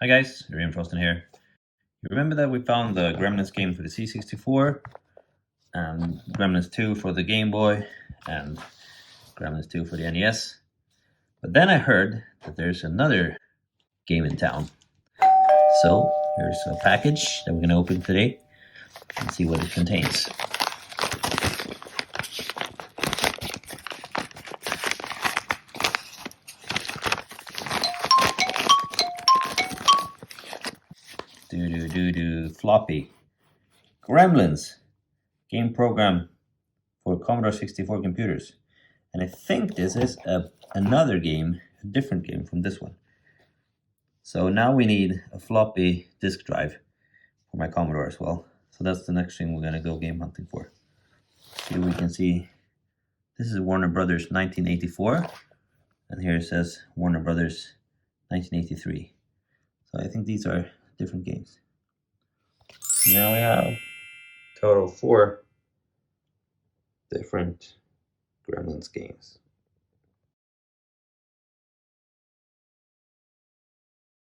Hi guys, Reinfrosten here. You remember that we found the Gremlins game for the C64 and Gremlins 2 for the Game Boy and Gremlins 2 for the NES? But then I heard that there's another game in town. So here's a package that we're going to open today and see what it contains. Floppy. Gremlins game program for Commodore 64 computers. And I think this is another game, a different game from this one. So now we need a floppy disk drive for my Commodore as well. So that's the next thing we're going to go game hunting for. Here we can see this is Warner Brothers 1984. And here it says Warner Brothers 1983. So I think these are different games. Now we have total 4 different Gremlins games.